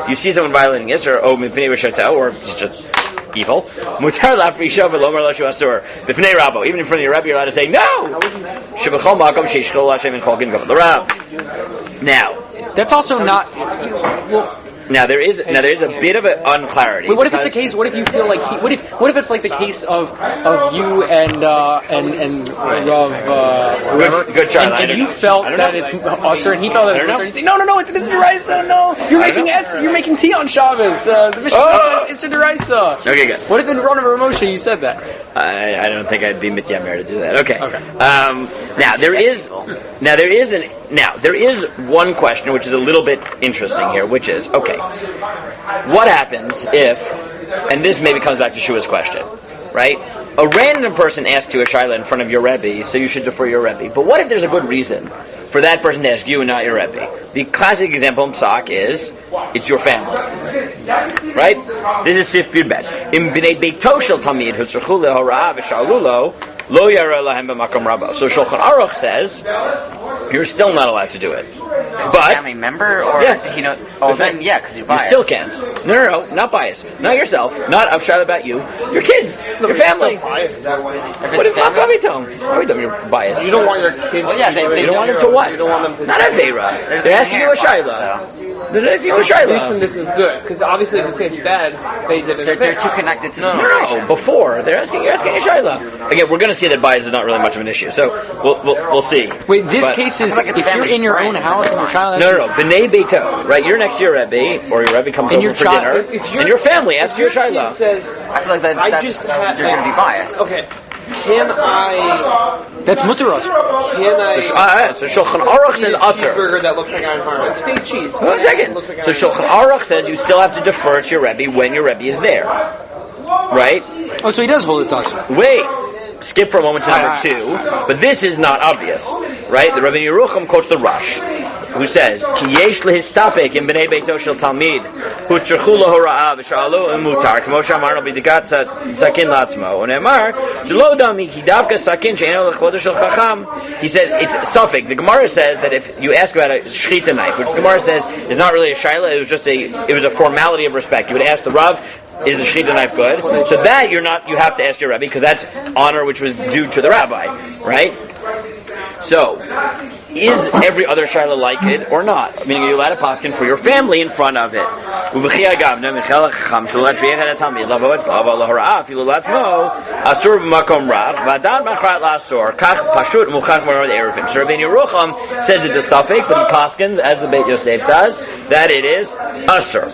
You see someone violating isur, or it's just evil. Even in front of your Rebbe, you're allowed to say no. Now, That's also not. Well, Now there is a bit of an unclarity. wait, what if it's a case? What if you feel like what if it's like the case of you and Rav Good child. and you felt that it's usher and he felt that it's usher. You say no, it's deraisa. No, you're making tea on Shabbos. The Mishnah says it's a deraisa. Okay, good. What if in front of Ramosha you said that? I don't think I'd be mityamer to do that. Okay. Okay. Now there is one question which is a little bit interesting here, which is what happens if, and this maybe comes back to Shua's question, right? A random person asks you a shaila in front of your Rebbe, so you should defer your Rebbe. But what if there's a good reason for that person to ask you and not your Rebbe? The classic example in Psak is, it's your family. Right? This is Sif Yudbet. In B'nei Beito Shel Tamid, Hutzruchu Lehorah V'Shalulo, Lo Yara Lahem B'Makom Rabo. So Shulchan Aruch says, you're still not allowed to do it. But family member, or yes, then yeah, because you're biased. You still can't. No, not biased. Not yourself. Not Avshad about you. Your kids. Your family. What if you're biased? You don't want your kids. Well, yeah, You don't want them to what? You don't want them to. Not Avera. They're asking you a shaila. They're asking you a At shaila. least this is good, because obviously if you say it's bad, They're too connected to the No, situation. before you're asking a shaila. Again, we're going to see that bias is not really much of an issue. So we'll see. Wait, this But- case is like it's if you're family in your friend. own house and your child. No. B'nei Beito, right? You're next to your Rebbe, or your Rebbe comes And over your for child- dinner, and your family asks you a Your kid shaila. says, I feel like you're going to be biased. okay, can I That's mutaros. So Shulchan Aruch eat says a aser. cheeseburger that looks like Iron Farm? It's fake cheese. One second. Looks like So Iron Shulchan Aruch says you still have to defer to your Rebbe when your Rebbe is there, right? Oh, so he does hold it to us. Wait. Skip for a moment to number 2, but this is not obvious, right? The Rebbe Yerucham quotes the Rush, who says, "Ki yesh lehistapek in bnei beito shel talmid, hu tzarchu lahora'ah v'sha'alu mutar, kmo she'amarnu b'dikat sakin la'atzmo, u'ne'emar, d'lo dami ki davka sakin she'eno l'chvodo shel chacham." He said it's suffix. The Gemara says that if you ask about a shechita knife, which the Gemara says is not really a shaila, it was a formality of respect. You would ask the Rav, is the shechita knife good? So that you have to ask your Rebbe, because that's honor which was due to the rabbi, right? So, is every other shaila like it or not? Meaning, are you allowed to paskin for your family in front of it? So Rabbeinu Yerucham says it's a suffix, but he paskins, as the Beit Yosef does, that it is asur.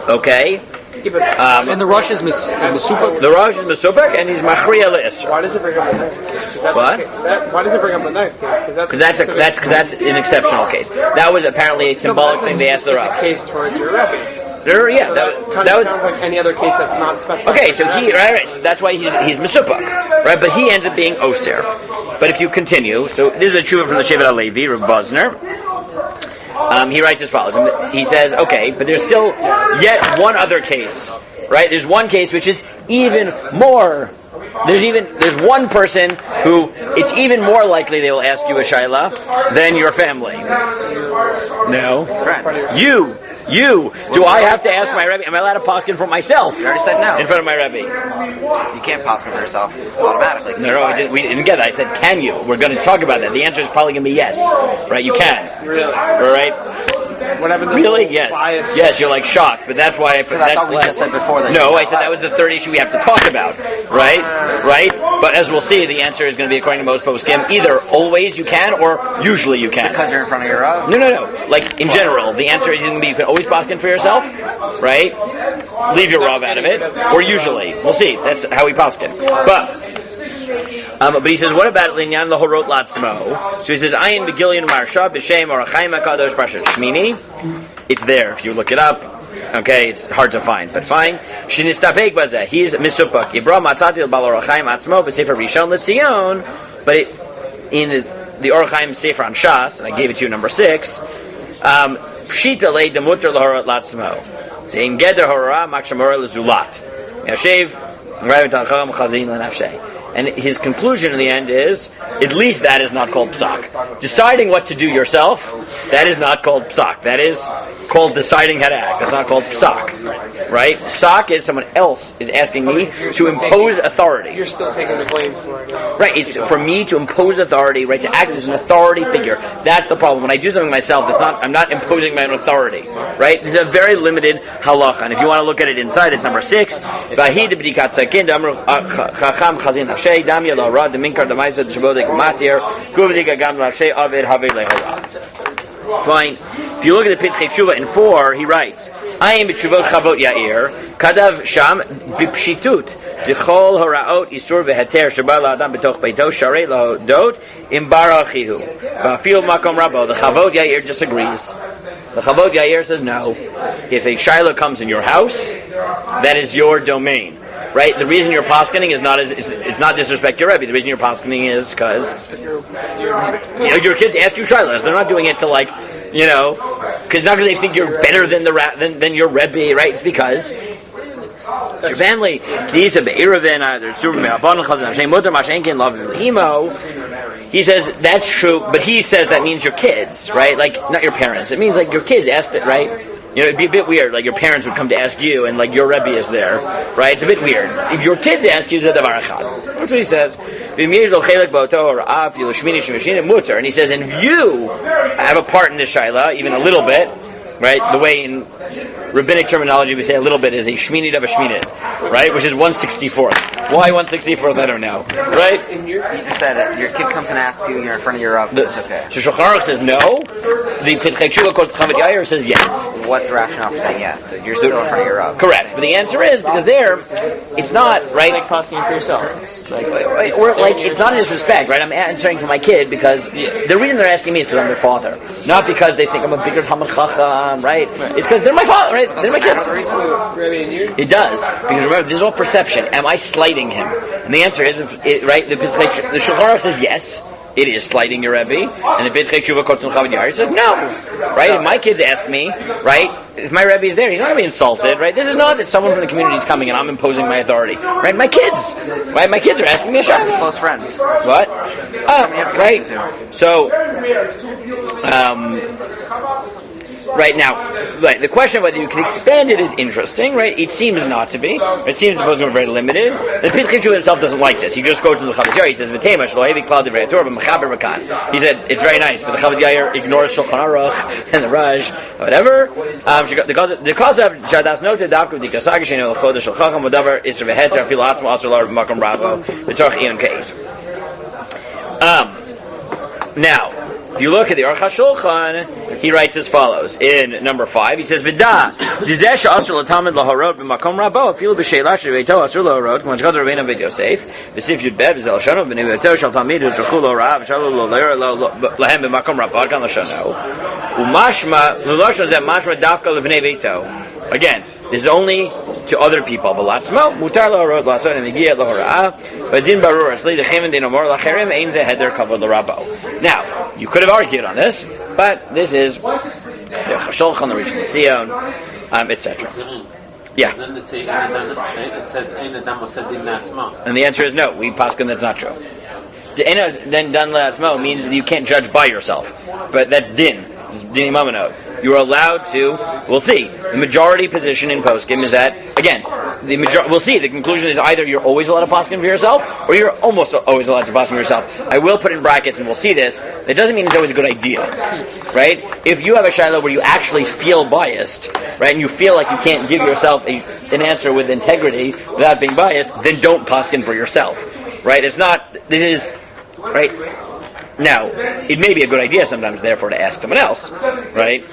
Okay? And the rush is Masupuk. The Rosh is Mesupek, and he's Machriya Le'isr. Why does it bring up the knife case? What? Why does it bring up the knife case? Because that's an exceptional case. That was apparently a symbolic thing they asked the Rav. Case towards your Rebbe. Yeah, that was sounds like any other case that's not specified. okay. So right. So that's why he's Mesupek, right? But he ends up being Oser. But if you continue, so this is a tshuva from the Shevet HaLevi, Rav Vosner. He writes as follows. He says, okay, but there's still yet one other case, right? There's one case which is even more. There's one person who it's even more likely they will ask you a shaila than your family. No, you. Do I have to ask my Rebbe? Am I allowed to paskin for myself? You already said no. In front of my Rebbe. You can't paskin for yourself automatically. No, we didn't get that. I said, can you? We're going to talk about that. The answer is probably going to be yes. Right? You can. Really? All right? What happened to Really? the Yes. bias? Yes, you're like shocked, but that's why I put I thought we just said before that. No, I said that was the third issue we have to talk about. Right? But as we'll see, the answer is going to be, according to most poskim, either always you can or usually you can. Because you're in front of your Rav? No. Like, in general, the answer is going to be you can always paskin for yourself, right? Leave your Rav out of it, or usually. We'll see. That's how we paskin. But But he says, what about Linyan Lahorot Latzmo? So he says, Ayin Begilian Marsha B'Shem Orachaim HaKadosh Parashat Shmini. It's there if you look it up. Okay, it's hard to find, but fine. Shinistapek Bazeh. He's Misupak. Ibra Matzati Bal Orachaim Atzmo B'Sefer Rishon L'Tzion. But in the Orachaim Sefer on Shas, and I gave it to you number 6. Pshita Le Demuter Lahorot Latzmo. Dein Geder Horah Makshamora L'Zulat. Yashev Rav Tacham Chazin L'Nafshei. And his conclusion in the end is, at least that is not called psak. Deciding what to do yourself, that is not called psak. That is called deciding how to act. That's not called psak. Right? Psak is someone else is asking me to impose authority. You're still taking the blame for it. Right, it's for me to impose authority, right, to act as an authority figure. That's the problem. When I do something myself, I'm not imposing my own authority. Right? This is a very limited halacha. And if you want to look at it inside, it's number 6. Fine. If you look at the Pitchei Tshuva in 4, he writes, I am b'tshuvot chavot yair, kadav sham b'pshitut, v'chol horaot isur v'heter sheba la'adam b'toch beito sharei la'odot im barachihu. V'afil makom rabo. The chavot yair disagrees. The chavot yair says no. If a shiloh comes in your house, that is your domain. Right? The reason you're poskening is not it's not disrespect your Rebbe. The reason you're poskening is because your kids ask you shilohs. They're not doing it to because not because they think you're better than than your Rebbe, right? It's because your family. He says that's true, but he says that means your kids, right? Like not your parents. It means like your kids asked it, right? It'd be a bit weird, like your parents would come to ask you, and like your Rebbe is there, right? It's a bit weird. If your kids ask you, it's a davar echad. That's what he says. And he says, and if you have a part in this shaila, even a little bit, right? The way in rabbinic terminology we say a little bit is a shminit of a shminit, right? Which is 1/64th. Why 1/64th? I don't know, right? You said your kid comes and asks you, you're in front of your Rebbe. It's okay. So Shulchan Aruch says no. The Pitchei Tshuva quotes Chavet Yair says yes. What's the rationale for saying yes? So you're still in front of your Rebbe. Correct, but the answer is because there, it's not right. Like posting for yourself. Or like it's not in disrespect, right? I'm answering to my kid because the reason they're asking me is because I'm their father, not because they think I'm a bigger Talmid Chacham, right? It's because they're my father, right? They're my kids. It does, because remember, this is all perception. Am I slighting him? And the answer is, right? The Shulchan Aruch says yes. It is slighting your Rebbe, and the Pitchei Tshuva quotes from Chavet Yair says no, right? If my kids ask me, right, if my Rebbe is there, he's not going to be insulted, right? This is not that someone from the community is coming and I'm imposing my authority, right? My kids, right? My kids are asking me a shot. Close friend. What? Right. So, right now, right, the question of whether you can expand it is interesting, right? It seems not to be. It seems the poskim are very limited. The Pitchei Tshuva himself doesn't like this. He just goes to the Chavetz Yair. He says, "V'tema shlo hevi klal divrei Torah b'mechaber b'kan." He said it's very nice, but the Chavetz Yair ignores Shulchan Aruch and the Raj, whatever. The cause of Jadas noted davka v'dikasagi sheinu l'chodesh shel chacham v'davar isur v'heter afilu atzmo asur lar b'makom rabo v'tzorach iyam keiv. Now, if you look at the Aruch HaShulchan, he writes as follows in number 5. He says, "V'da dizeh she'asur l'tamid lahorot b'makom rabo afilu b'sheila she'veito asur lahorot k'man shechad Rabbeinu Beit Yosef v'sif Yud Bet v'zel shanu v'neveto shel tamid v'zruchu lo ra v'shalu lo leir lahem b'makom rabo adkan l'shanu u'mashma l'loshon zeh mashma dafka l'vnei veito." Again, this is only to other people. V'latzmo mutar lahorot l'asor negiat lahorah v'din barur asli dechemen din amor l'acherim ein zeh heder kavod l'rabo. Now, you could have argued on this, but this is the Shulchan, the Rishon LeZion, etc. Yeah. And the answer is no. We paskin that's not true. Then dan le'atzmo means that you can't judge by yourself, but that's din. It's din imamanot. You are allowed to. We'll see. The majority position in poskim is that again. We'll see. The conclusion is either you're always allowed to poskim for yourself, or you're almost always allowed to poskim for yourself. I will put in brackets, and we'll see this. That doesn't mean it's always a good idea, right? If you have a shiloh where you actually feel biased, right, and you feel like you can't give yourself an answer with integrity without being biased, then don't poskim for yourself, right? It's not. This is right. Now, it may be a good idea sometimes, therefore, to ask someone else, right?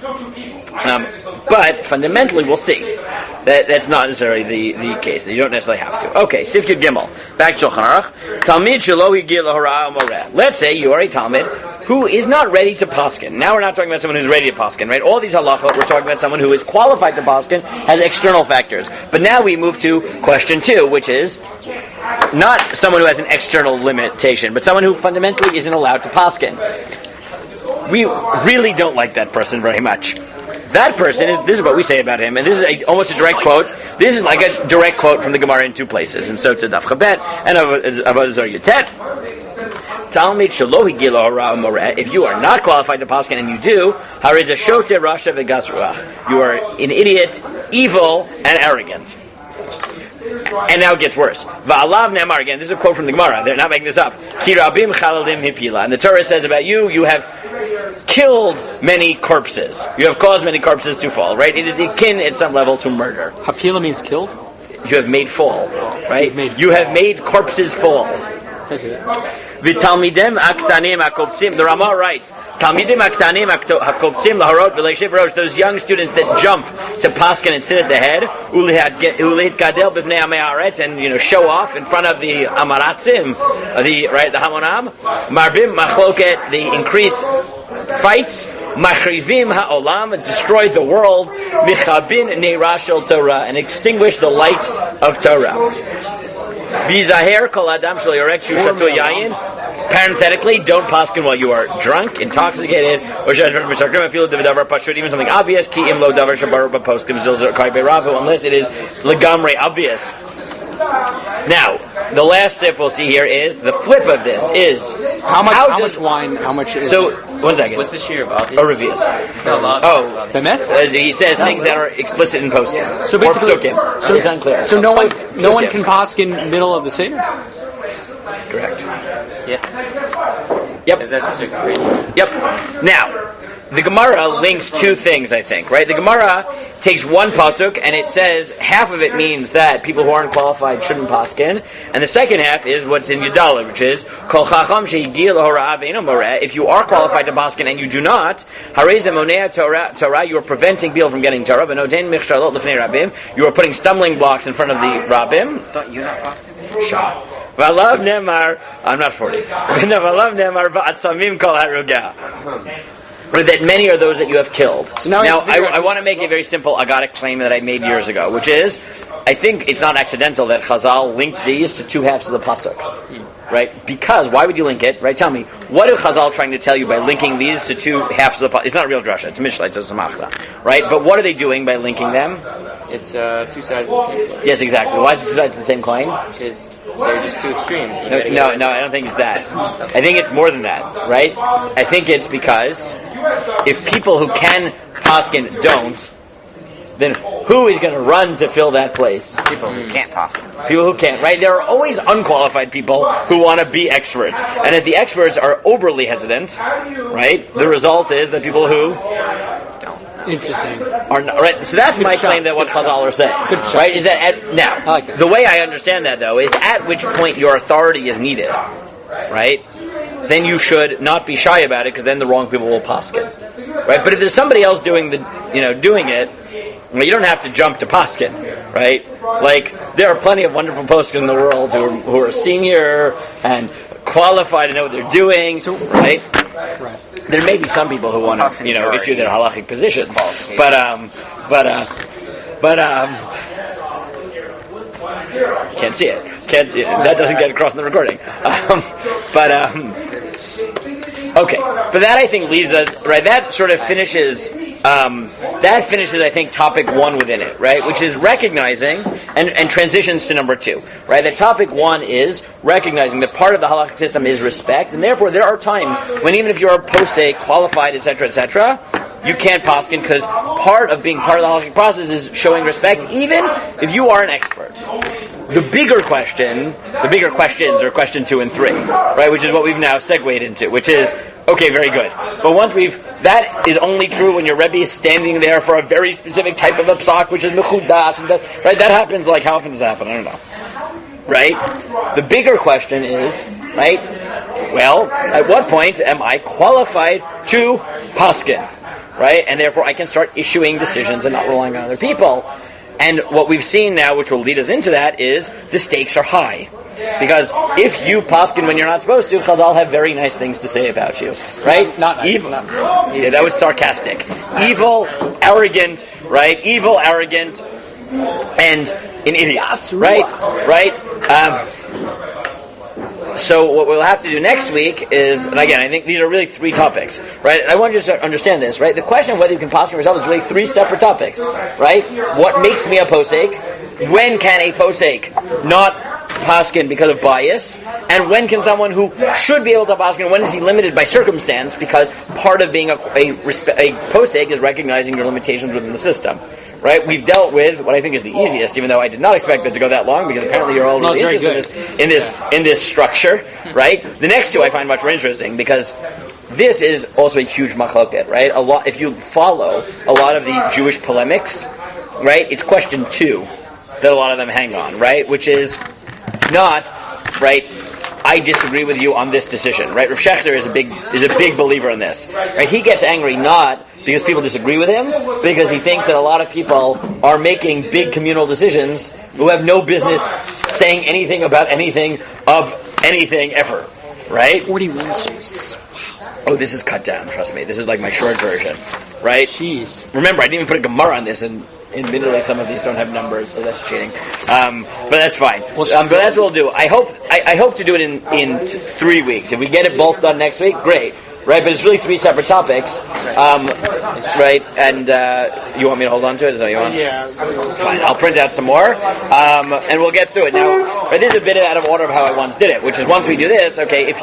But fundamentally, we'll see. That's not necessarily the case. You don't necessarily have to. Okay, Sif Yud Gimel. Back to Shulchan Aruch. Talmid shelo higil lahorah umoreh. Let's say you are a Talmid who is not ready to paskin. Now we're not talking about someone who's ready to paskin, right? All these halachot, we're talking about someone who is qualified to paskin, has external factors. But now we move to question 2, which is not someone who has an external limitation, but someone who fundamentally isn't allowed to paskin. We really don't like that person very much. That person this is what we say about him, and this is almost a direct quote. This is like a direct quote from the Gemara in 2 places, and so it's a Daf Chabet and Avodah Zarah Yutet. Talmid shelo higil lahorah umoreh. If you are not qualified to paskin and you do, hariz shoter rasha v'gas ruach. You are an idiot, evil, and arrogant. And now it gets worse. Va'alav ne'amar, again, this is a quote from the Gemara. They're not making this up. Ki rabim chalalim hipila. And the Torah says about you, you have killed many corpses. You have caused many corpses to fall, right? It is akin at some level to murder. Hapila means killed? You have made fall, right? You have made corpses fall. I see that. V'talmidem aktanim hakoptzim. The Ramah writes, Talmidim aktanim hakoptzim laharot v'leishiv rosh. Those young students that jump to paskin and sit at the head, uleit gadel b'vnei amei haaretz, and show off in front of the amaratzim, the hamonam. Marbim machloket, the increased fights. Machrivim ha'olam, destroy the world. Michabin neirashel Torah, and extinguish the light of Torah. Bizaher kol adam shel yorek shu shatu yayin. Parenthetically, don't paskin while you are drunk, intoxicated, or even something obvious. Ki im lo davar shabar b'poskim zilzor kai beiravu, unless it is legamre obvious. Now, the last sif we'll see here is the flip of this is how much wine? How much is? So 1 second. What's the shear of obvious? Or revius. He says things that are explicit in poskim. So basically, so it's unclear. So no one can paskin middle of the seder. Correct. Yeah. Yep. Is that such a great? Yep. Now, the Gemara links 2 things, I think, right? The Gemara takes one pasuk and it says half of it means that people who aren't qualified shouldn't paskin, and the second half is what's in Yudala, which is Kol Chacham Shehigil Lahorah Ve'eino Moreh. If you are qualified to paskin and you do not, Harei Monea Torah, you are preventing people from getting Torah. V'noten Michshalot Lefnei Rabim, you are putting stumbling blocks in front of the Rabim. Don't you not paskin? Shah. V'alav Nemar, I'm not 40. V'alav Nemar V'atzamim Kol Harugah. That many are those that you have killed. So now I want to make a very simple agadic claim that I made years ago, which is, I think it's not accidental that Chazal linked these to 2 halves of the pasuk, right? Because why would you link it, right? Tell me, what are Chazal trying to tell you by linking these to 2 halves of the pasuk? It's not a real drasha; it's a mishla, it's a samachta, right? But what are they doing by linking them? It's 2 sides of the same coin. Yes, exactly. Why is it 2 sides of the same coin? Because they're just 2 extremes. No, I don't think it's that. I think it's more than that, right? I think it's because if people who can paskin don't, then who is going to run to fill that place? People who can't paskin. People who can't, right? There are always unqualified people who want to be experts. And if the experts are overly hesitant, right, the result is that people who Interesting. are not, right? So that's my claim that what Chazal are saying, right? Is that the way I understand that though is at which point your authority is needed, right? Then you should not be shy about it, because then the wrong people will paskin, right? But if there's somebody else doing it, well, you don't have to jump to paskin, right? Like there are plenty of wonderful poskim in the world who are senior and qualified to know what they're doing, right? There may be some people who want to, issue their halachic positions, but can't see it. That doesn't get across in the recording. Okay. But that I think leaves us right. That sort of finishes. That finishes, I think, topic 1 within it, right? Which is recognizing and transitions to number 2, right? That topic 1 is recognizing that part of the halachic system is respect, and therefore there are times when even if you are posei, qualified, etc., you can't paskin, because part of being part of the halachic process is showing respect, even if you are an expert. The bigger questions are question 2 and 3, right? Which is what we've now segued into, which is, okay, very good. But once that is only true when your Rebbe is standing there for a very specific type of a psak, which is mechudash, right? That happens, like, how often does that happen? I don't know. Right? The bigger question is, right, well, at what point am I qualified to paskin, right? And therefore I can start issuing decisions and not relying on other people. And what we've seen now, which will lead us into that, is the stakes are high. Because if you paskin when you're not supposed to, Chazal have very nice things to say about you, right? Not nice. Evil. Yeah, that was sarcastic. Evil, arrogant, right? Evil, arrogant, and an idiot, right? Right? So what we'll have to do next week is, and again, I think these are really three topics, right? I want you to understand this, right? The question of whether you can paskin yourself is really three separate topics, right? What makes me a posek? When can a posek not paskin because of bias? And when can someone who should be able to paskin, when is he limited by circumstance? Because part of being a posek is recognizing your limitations within the system. Right, we've dealt with what I think is the easiest, even though I did not expect it to go that long, because apparently you're all really interested in this structure. Right, the next two I find much more interesting because this is also a huge machloket. Right, a lot. If you follow a lot of the Jewish polemics, right, it's question 2 that a lot of them hang on. Right, which is not right. I disagree with you on this decision. Right, Rav Shechter is a big believer in this. Right, he gets angry not because people disagree with him, because he thinks that a lot of people are making big communal decisions who have no business saying anything about anything of anything ever. Right? 41 sources. Wow. Oh, this is cut down, trust me. This is like my short version. Right? Jeez. Remember, I didn't even put a Gemara on this, and admittedly some of these don't have numbers, so that's cheating. But that's fine. But that's what we'll do. I hope to do it in 3 weeks. If we get it both done next week, great. Right, but it's really 3 separate topics, right? And you want me to hold on to it? Is that what you want? Yeah. Fine, I'll print out some more, and we'll get through it. Now, right, this is a bit out of order of how I once did it, which is once we do this, okay, if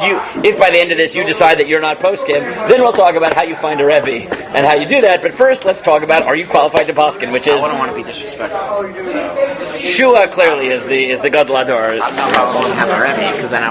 by the end of this you decide that you're not poskim, then we'll talk about how you find a Rebbe and how you do that. But first, let's talk about, are you qualified to poskim, which is... I wouldn't want to be disrespectful. Shua clearly is the Gadol Hador. I'm not going to have a Rebbe, because then I